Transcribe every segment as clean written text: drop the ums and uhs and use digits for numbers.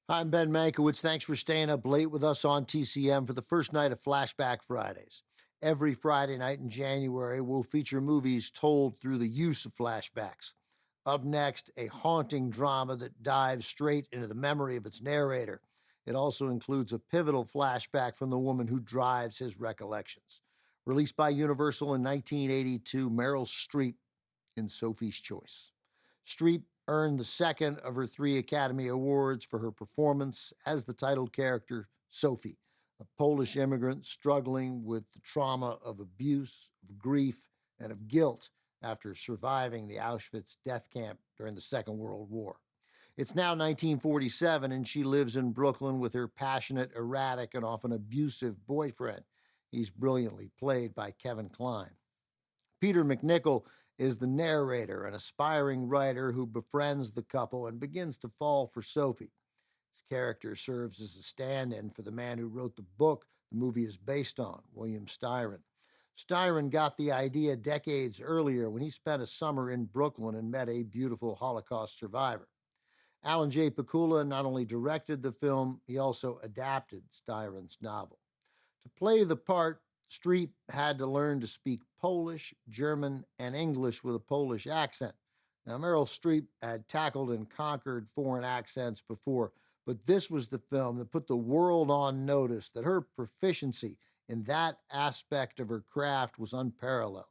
I'm Ben Mankiewicz. Thanks for staying up late with us on TCM for the first night of Flashback Fridays. Every Friday night in January, we'll feature movies told through the use of flashbacks. Up next, a haunting drama that dives straight into the memory of its narrator. It also includes a pivotal flashback from the woman who drives his recollections. Released by Universal in 1982, Meryl Streep in Sophie's Choice. Streep earned the second of her 3 Academy Awards for her performance as the title character, Sophie, a Polish immigrant struggling with the trauma of abuse, of grief, and of guilt after surviving the Auschwitz death camp during the Second World War. It's now 1947, and she lives in Brooklyn with her passionate, erratic, and often abusive boyfriend. He's brilliantly played by Kevin Kline. Peter MacNicol is the narrator, an aspiring writer who befriends the couple and begins to fall for Sophie. His character serves as a stand-in for the man who wrote the book the movie is based on, William Styron. Styron got the idea decades earlier when he spent a summer in Brooklyn and met a beautiful Holocaust survivor. Alan J. Pakula not only directed the film, he also adapted Styron's novel. To play the part, Streep had to learn to speak Polish, German, and English with a Polish accent. Now, Meryl Streep had tackled and conquered foreign accents before, but this was the film that put the world on notice that her proficiency in that aspect of her craft was unparalleled.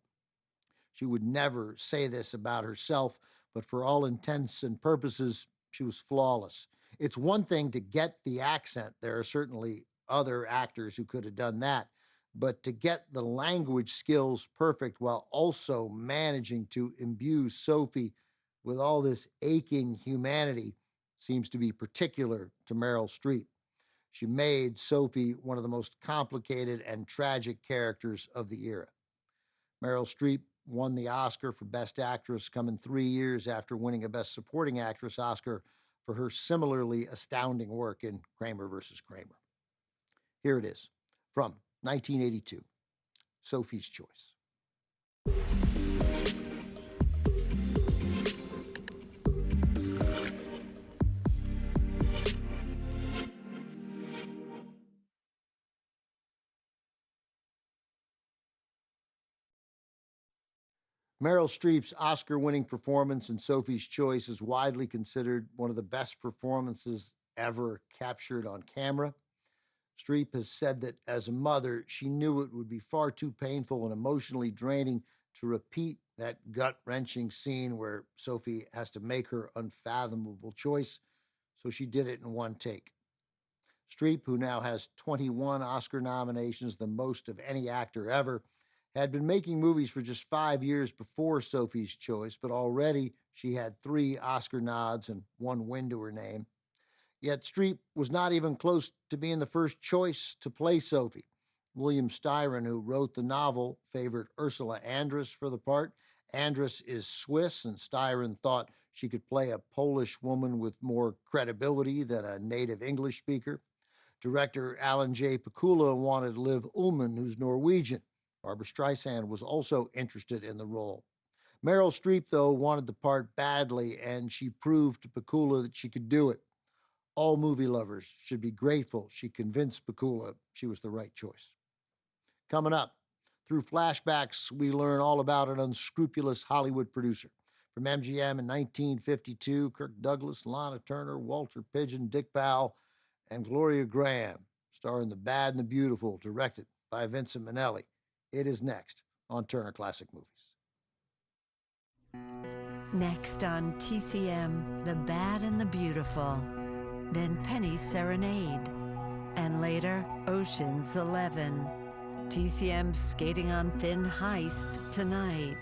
She would never say this about herself, but for all intents and purposes, she was flawless. It's one thing to get the accent. There are certainly other actors who could have done that. But to get the language skills perfect while also managing to imbue Sophie with all this aching humanity seems to be particular to Meryl Streep. She made Sophie one of the most complicated and tragic characters of the era. Meryl Streep won the Oscar for Best Actress, coming 3 years after winning a Best Supporting Actress Oscar for her similarly astounding work in Kramer versus Kramer. Here it is from 1982, Sophie's Choice. Meryl Streep's Oscar-winning performance in Sophie's Choice is widely considered one of the best performances ever captured on camera. Streep has said that as a mother, she knew it would be far too painful and emotionally draining to repeat that gut-wrenching scene where Sophie has to make her unfathomable choice, so she did it in one take. Streep, who now has 21 Oscar nominations, the most of any actor ever, had been making movies for just 5 years before Sophie's Choice, but already she had 3 Oscar nods and 1 win to her name. Yet Streep was not even close to being the first choice to play Sophie. William Styron, who wrote the novel, favored Ursula Andress for the part. Andress is Swiss, and Styron thought she could play a Polish woman with more credibility than a native English speaker. Director Alan J. Pakula wanted Liv Ullmann, who's Norwegian. Barbra Streisand was also interested in the role. Meryl Streep, though, wanted the part badly, and she proved to Pakula that she could do it. All movie lovers should be grateful she convinced Pakula she was the right choice. Coming up, through flashbacks, we learn all about an unscrupulous Hollywood producer. From MGM in 1952, Kirk Douglas, Lana Turner, Walter Pidgeon, Dick Powell, and Gloria Graham, starring The Bad and the Beautiful, directed by Vincent Minnelli. It is next on Turner Classic Movies. Next on TCM, The Bad and the Beautiful. Then Penny's Serenade. And later, Ocean's 11. TCM's Skating on Thin Heist tonight.